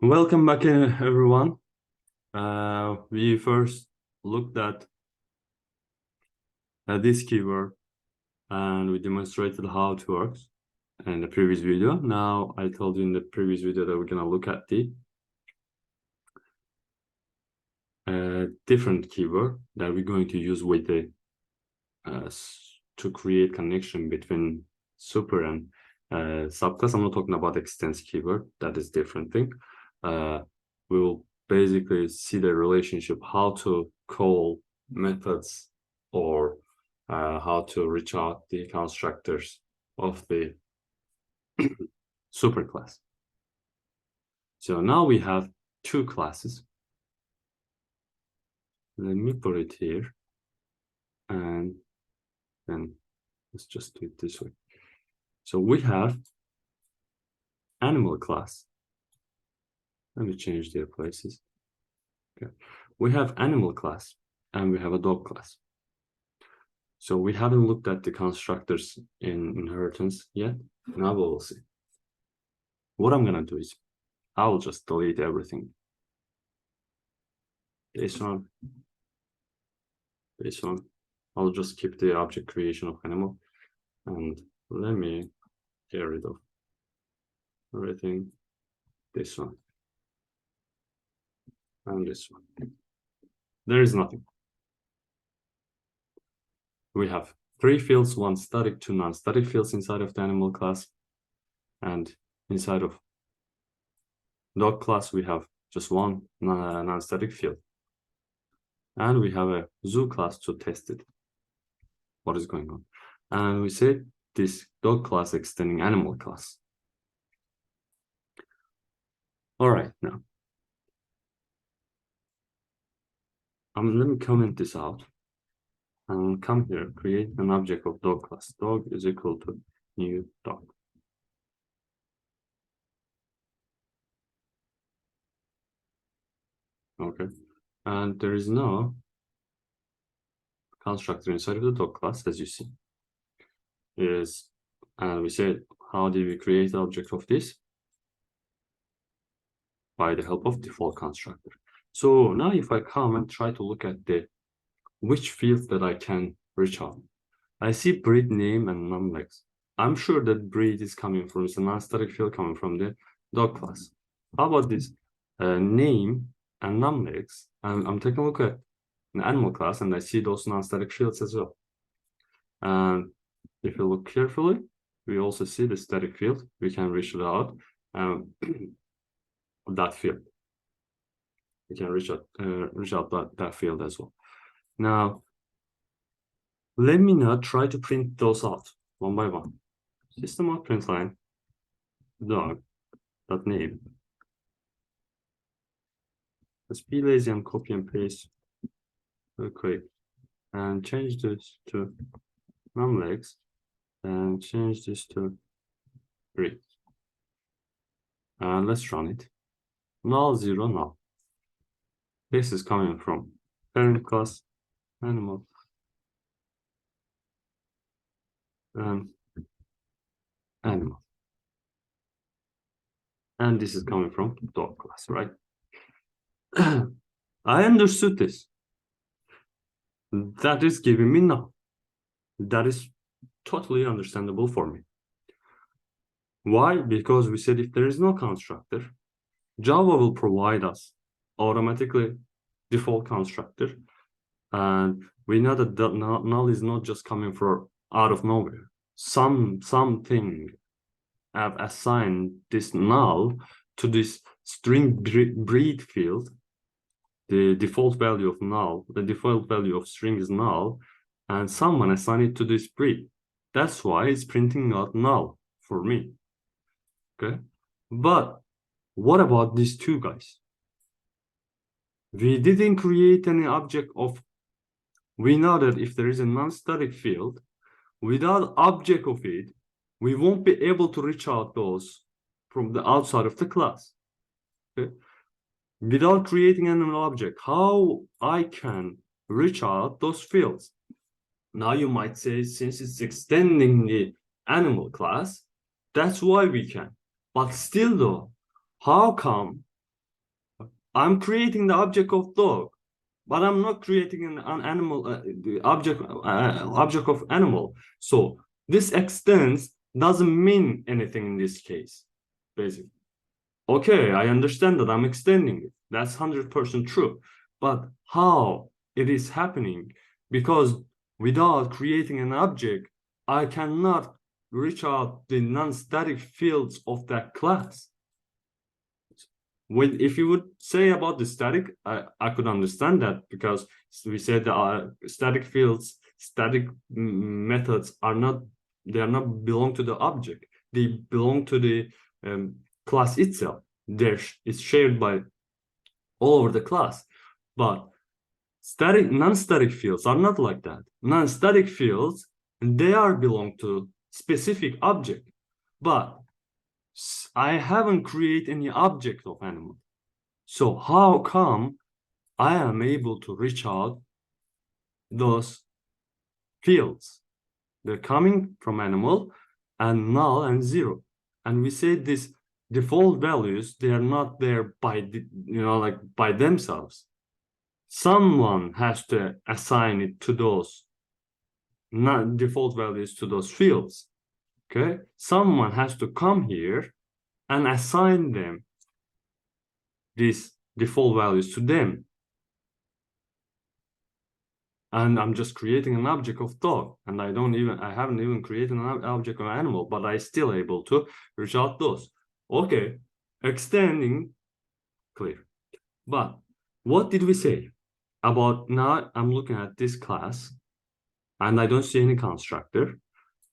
Welcome back, everyone. We first looked at this keyword and we demonstrated how it works in the previous video. Now, I told you in the previous video that we're going to look at the different keyword that we're going to use with the to create connection between super and subclass. I'm not talking about extends keyword. That is different thing. We will basically see the relationship, how to call methods or how to reach out the constructors of the superclass. So now we have two classes. Let me put it here, and then let's just do it this way. So we have animal class. Let me change their places. Okay. We have animal class and we have a dog class. So we haven't looked at the constructors in inheritance yet. Now we will see. What I'm gonna do is I will just delete everything. This one. I'll just keep the object creation of animal, and let me get rid of everything. This one and this one. There is nothing. We have 3 fields, 1 static, 2 non-static fields inside of the animal class, and inside of dog class we have just 1 non-static field, and we have a zoo class to test it, what is going on. And we say this dog class extending animal class. All right, now let me comment this out and come here, create an object of dog class. Dog is equal to new dog. Okay, and there is no constructor inside of the dog class, as you see. And we said, how did we create the object of this? By the help of default constructor. So now if I come and try to look at which fields that I can reach out, I see breed name and numlex. I'm sure that breed is coming from, it's a non-static field coming from the dog class. How about this name and numlex? I'm taking a look at an animal class and I see those non-static fields as well. And if you look carefully, we also see the static field. We can reach it out that field. We can reach out that field as well. Now, let me now try to print those out one by one. System.println dog.name. Let's be lazy and copy and paste real quick and change this to numlex and change this to breed. And let's run it. Null 0 null. This is coming from parent class animal and animal, and this is coming from dog class, right? I understood this. That is giving me null. That is totally understandable for me. Why? Because we said if there is no constructor, Java will provide us automatically default constructor, and we know that the null is not just coming from out of nowhere. Something have assigned this null to this string breed field. The default value of null, the default value of string is null, and someone assigned it to this breed. That's why it's printing out null for me. Okay, but what about these two guys? We didn't create any object of. We know that if there is a non-static field, without object of it, we won't be able to reach out those from the outside of the class. Okay? Without creating an object, how I can reach out those fields? Now you might say, since it's extending the animal class, that's why we can. But still though, how come I'm creating the object of dog, but I'm not creating an animal object of animal. So this extends doesn't mean anything in this case, basically. Okay, I understand that I'm extending it. That's 100% true. But how it is happening? Because without creating an object, I cannot reach out the non-static fields of that class. If you would say about the static, I could understand that, because we said that static fields, static methods are not belong to the object. They belong to the class itself. It's shared by all over the class. But non-static fields are not like that. Non-static fields, they belong to specific object. But I haven't created any object of animal. So how come I am able to reach out those fields? They're coming from animal and null and zero. And we say this default values, they are not there by by themselves. Someone has to assign it to those not default values to those fields. Okay, someone has to come here and assign them these default values to them. And I'm just creating an object of dog, and I haven't even created an object of animal, but I still able to reach out those. Okay, extending, clear. But what did we say about now? I'm looking at this class and I don't see any constructor,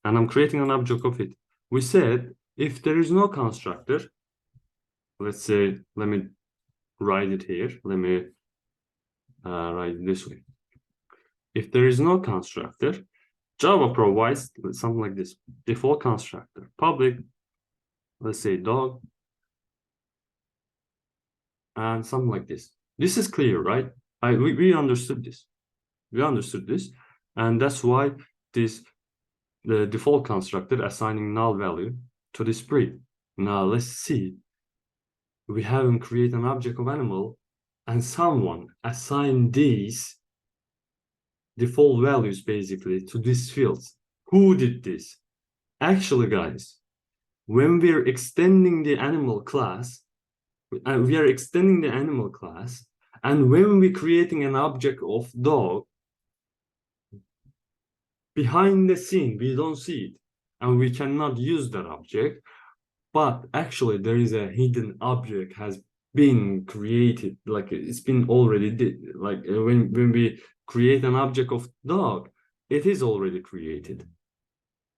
and I'm creating an object of it. We said if there is no constructor, let's say, let me write it here. Let me write it this way. If there is no constructor, Java provides something like this: default constructor, public, let's say dog, and something like this. This is clear, right? We understood this. We understood this, and that's why the default constructor assigning null value to this breed. Now let's see. We haven't created an object of animal, and someone assigned these default values basically to these fields. Who did this? Actually, guys, when we're extending the animal class, and when we're creating an object of dog, behind the scene, we don't see it, and we cannot use that object, but actually there is a hidden object has been created, like it's been already like when we create an object of dog, it is already created.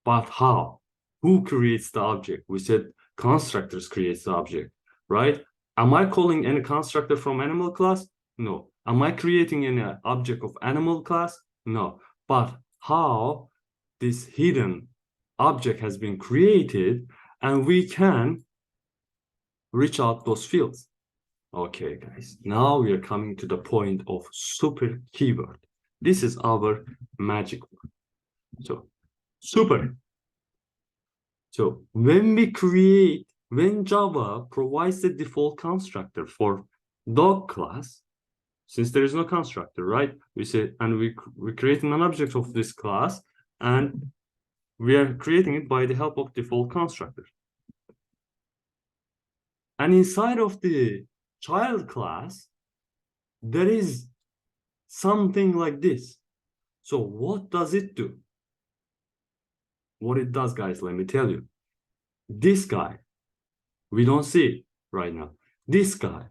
But how? Who creates the object? We said constructors creates the object, right? Am I calling any constructor from animal class? No. Am I creating any object of animal class? No. But how this hidden object has been created, and we can reach out those fields. Okay, guys, now we are coming to the point of super keyword. This is our magic word. So super. So when Java provides the default constructor for dog class, since there is no constructor, right? We say, and we create an object of this class, and we are creating it by the help of default constructor. And inside of the child class, there is something like this. So what does it do? What it does, guys, let me tell you. This guy, we don't see it right now. This guy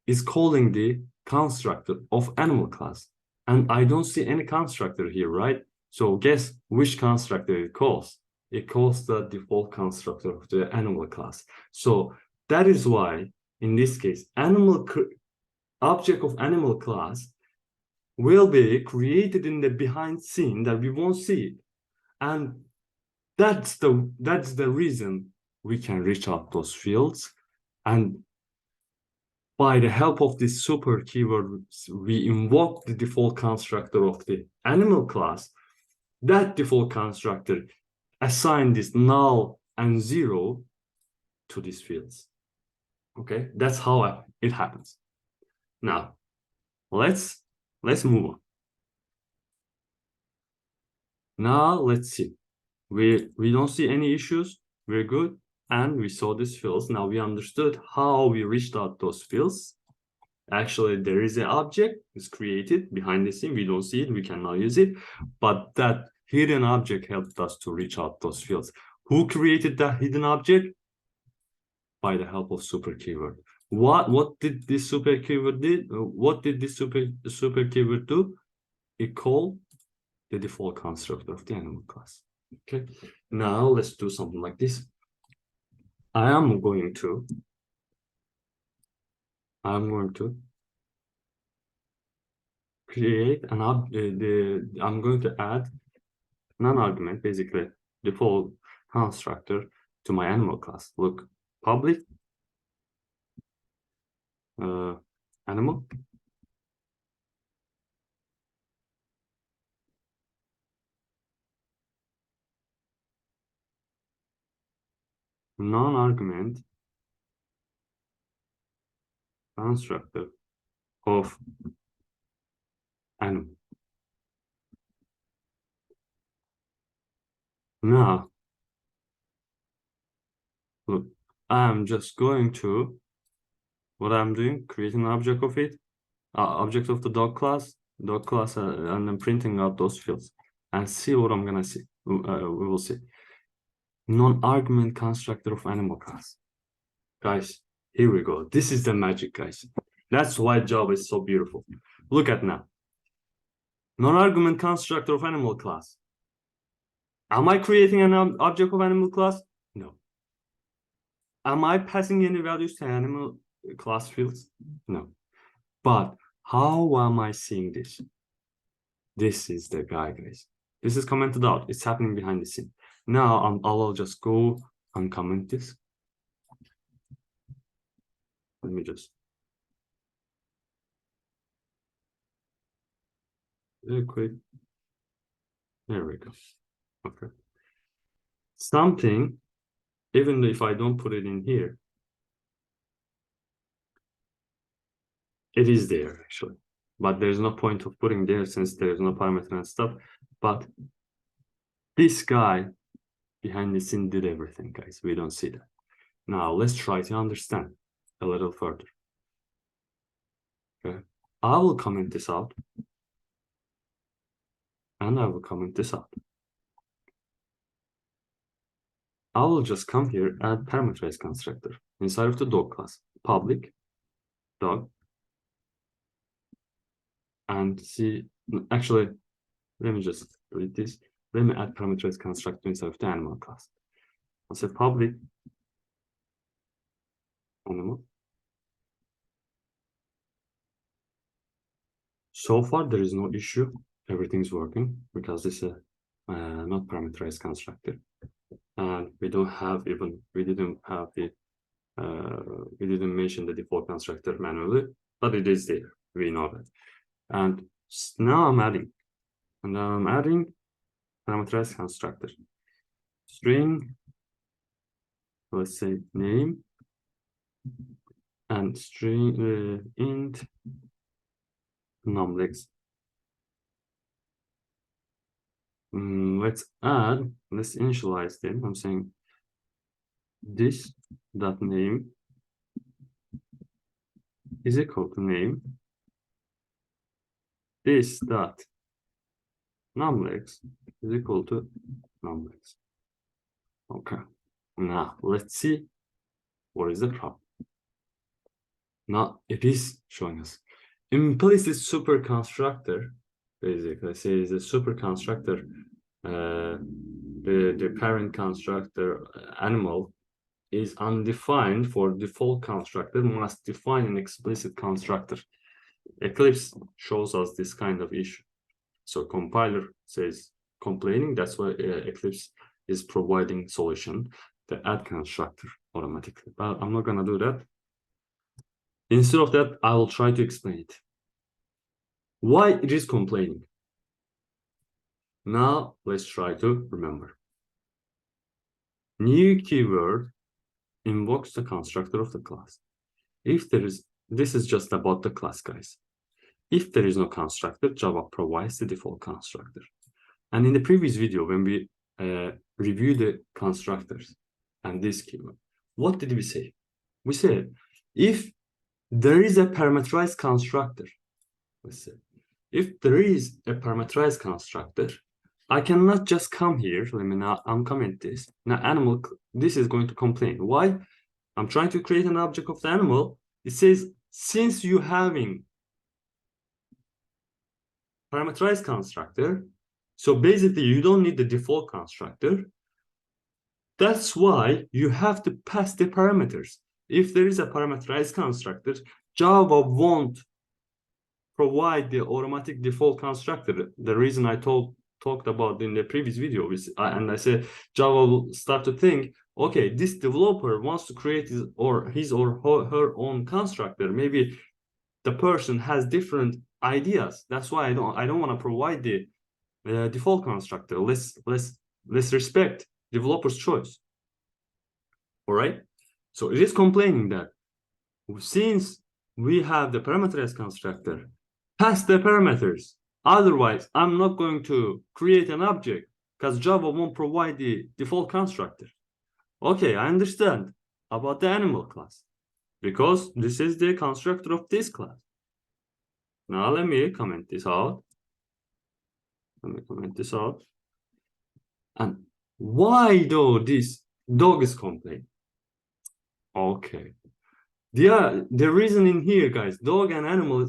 is calling the constructor of animal class. And I don't see any constructor here, right? So guess which constructor it calls? It calls the default constructor of the animal class. So that is why, in this case, object of animal class will be created in the behind scene that we won't see it. And that's the reason we can reach out those fields. And by the help of this super keyword, we invoke the default constructor of the animal class. That default constructor assign this null and zero to these fields. Okay, that's how it happens. Now, let's move on. Now, let's see. We don't see any issues. We're good. And we saw these fields. Now we understood how we reached out those fields. Actually, there is an object is created behind the scene. We don't see it. We cannot use it. But that hidden object helped us to reach out those fields. Who created that hidden object? By the help of super keyword. What did this super keyword did? What did this super keyword do? It called the default constructor of the animal class. Okay. Now let's do something like this. I'm going to create an I'm going to add non-argument, basically default constructor to my animal class. Look, public animal non-argument constructor of animal. Now, look, I'm just going to, what I'm doing, creating an object of it, object of the dog class, and then printing out those fields, and see what I'm gonna see. We will see. Non-argument constructor of animal class. Guys, here we go. This is the magic, guys. That's why Java is so beautiful. Look at now. Non-argument constructor of animal class. Am I creating an object of animal class? No. Am I passing any values to animal class fields? No. But how am I seeing this? This is the guy, guys. This is commented out. It's happening behind the scene. Now I'll just go and comment this. Let me just very quick. There we go. Okay. Something, even if I don't put it in here, it is there actually. But there's no point of putting there since there's no parameter and stuff. But this guy behind the scene did everything, guys. We don't see that. Now let's try to understand a little further. Okay. I will comment this out. And I will comment this out. I will just come here, add parameterized constructor inside of the dog class, public dog, and see, actually, let me just delete this. Let me add parameterized constructor inside of the animal class. I'll say public animal. So far, there is no issue. Everything's working because this is not parameterized constructor. And we don't have even, we didn't have the, we didn't mention the default constructor manually, but it is there. We know that. And now I'm adding, parameterized constructor. String, let's say name, and string int numlex. Let's initialize them. I'm saying this dot name is equal to name. This dot numlex is equal to numlex. Okay. Now let's see what is the problem. Now it is showing us implicit super constructor. Basically, say is a super constructor. The parent constructor animal is undefined for default constructor must define an explicit constructor. Eclipse shows us this kind of issue. So compiler says complaining. That's why Eclipse is providing solution, the add constructor automatically. But I'm not gonna do that. Instead of that, I will try to explain it. Why it is complaining. Now let's try to remember. New keyword invokes the constructor of the class. If there is this is just about the class, guys. If there is no constructor, Java provides the default constructor. And in the previous video, when we reviewed the constructors and this keyword, what did we say? We said, if there is a parameterized constructor, let's say, if there is a parameterized constructor, I cannot just come here. Let me now uncomment this. Now animal, this is going to complain. Why? I'm trying to create an object of the animal. It says, since you having parameterized constructor, so basically you don't need the default constructor. That's why you have to pass the parameters. If there is a parameterized constructor, Java won't provide the automatic default constructor. The reason I talked about in the previous video is, and I said Java will start to think, okay, this developer wants to create his or her own constructor. Maybe the person has different ideas. That's why I don't want to provide the default constructor. Let's respect developer's choice. All right. So it is complaining that since we have the parameterized constructor, pass the parameters. Otherwise, I'm not going to create an object because Java won't provide the default constructor. Okay, I understand about the animal class because this is the constructor of this class. Now let me comment this out. And why though this dog is complaining? Okay. The reasoning here, guys, dog and animal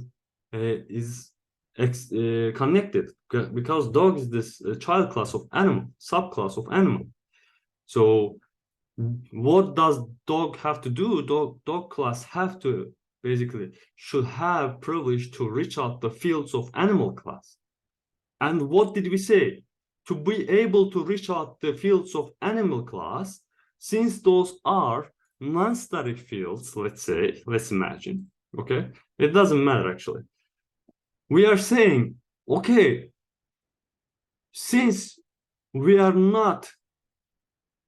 is connected because dog is this child class of animal, subclass of animal. So what does dog have to do? Dog class have to basically should have privilege to reach out the fields of animal class. And what did we say? To be able to reach out the fields of animal class, since those are non-static fields, let's imagine, okay? It doesn't matter actually. We are saying, okay, since we are not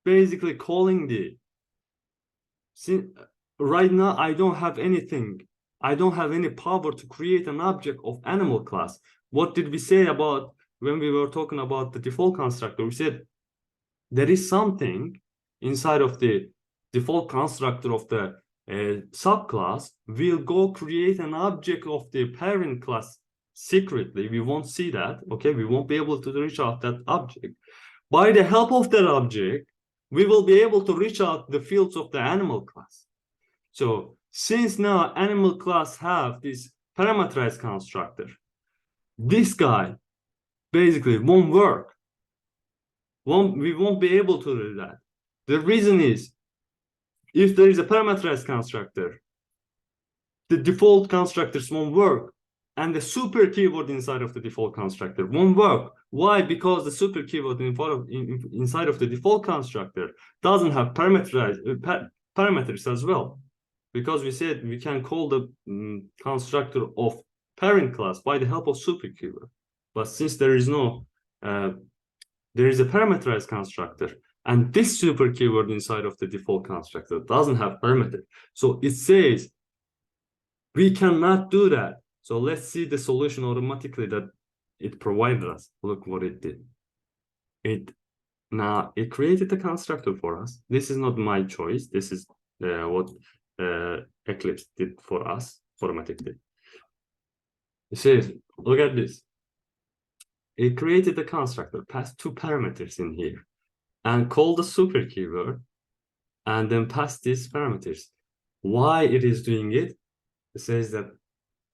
basically calling right now I don't have anything. I don't have any power to create an object of animal class. What did we say about when we were talking about the default constructor? We said there is something inside of the default constructor of the subclass. We'll go create an object of the parent class secretly. We won't see that. Okay, we won't be able to reach out that object. By the help of that object, we will be able to reach out the fields of the animal class. So since now animal class have this parameterized constructor, this guy basically won't work. We won't be able to do that. The reason is, if there is a parameterized constructor, the default constructors won't work. And the super keyword inside of the default constructor won't work. Why? Because the super keyword inside of the default constructor doesn't have parameters as well. Because we said we can call the constructor of parent class by the help of super keyword. But since there is no, there is a parameterized constructor, and this super keyword inside of the default constructor doesn't have parameter. So it says we cannot do that. So let's see the solution automatically that it provided us. Look what it did. Now it created a constructor for us. This is not my choice. This is what Eclipse did for us automatically. It says, look at this. It created a constructor, passed two parameters in here, and called the super keyword, and then passed these parameters. Why it is doing it? It says that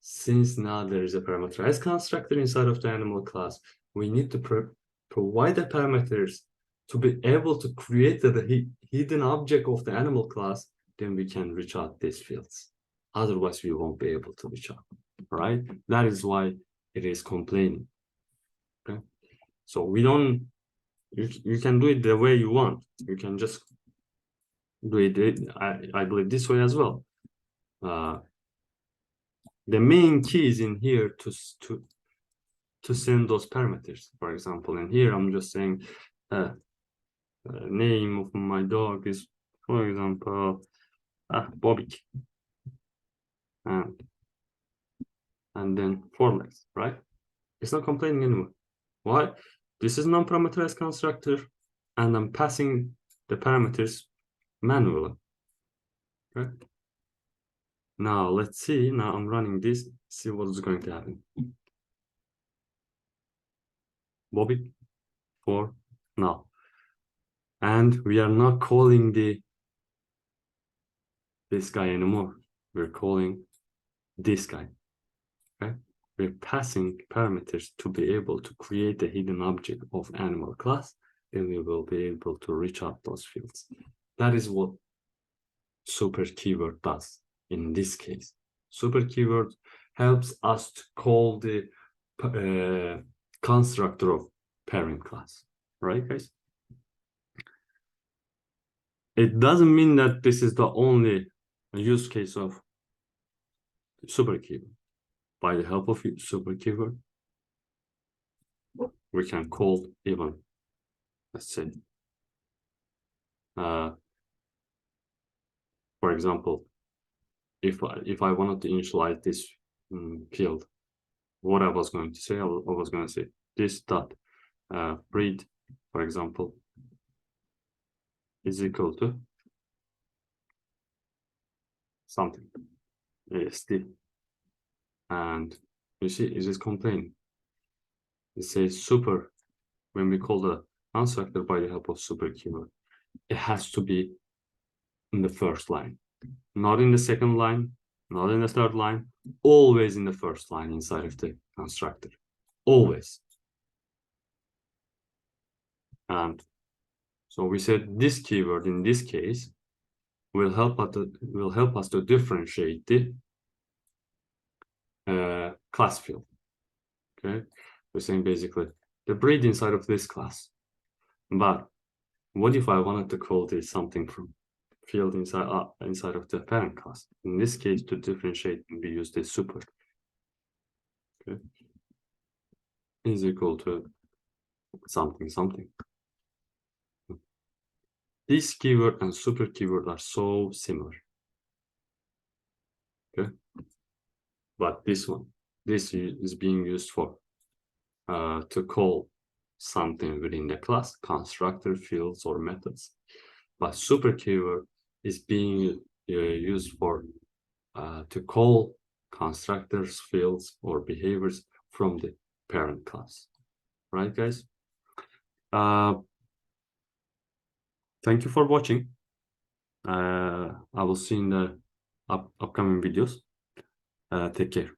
since now there is a parameterized constructor inside of the animal class, we need to provide the parameters to be able to create the hidden object of the animal class. Then we can reach out these fields. Otherwise, we won't be able to reach out, right? That is why it is complaining, okay? So we don't, you can do it the way you want. You can just do it, I believe, this way as well. The main key is in here to send those parameters. For example, in here, I'm just saying name of my dog is, for example, Bobby. and then 4 legs, right? It's not complaining anymore. Why? This is non-parameterized constructor, and I'm passing the parameters manually. Right? Now let's see. Now I'm running this. See what is going to happen. Bobby for now, and we are not calling this guy anymore. We're calling this guy. Okay? We're passing parameters to be able to create a hidden object of animal class, and we will be able to reach out those fields. That is what super keyword does in this case. Super keyword helps us to call the constructor of parent class, right, guys? It doesn't mean that this is the only use case of super keyword. By the help of super keyword, we can call even, let's say, for example, if I wanted to initialize this field, what I was going to say, I was going to say this dot breed, for example, is equal to something, ASD, and you see, it is complaining. It says super. When we call the constructor by the help of super keyword, it has to be in the first line, not in the second line, not in the third line, always in the first line inside of the constructor, always. And so we said this keyword in this case will help us to differentiate the class field. Okay, we're saying basically the breed inside of this class. But what if I wanted to call this something from field inside of the parent class? In this case, to differentiate, we use this super. Okay, is equal to something something. This keyword and super keyword are so similar. Okay, but this is being used for to call something within the class, constructor, fields, or methods. But super keyword is being used for to call constructors, fields, or behaviors from the parent class. Right, guys? Thank you for watching. I will see you in the upcoming videos. Take care.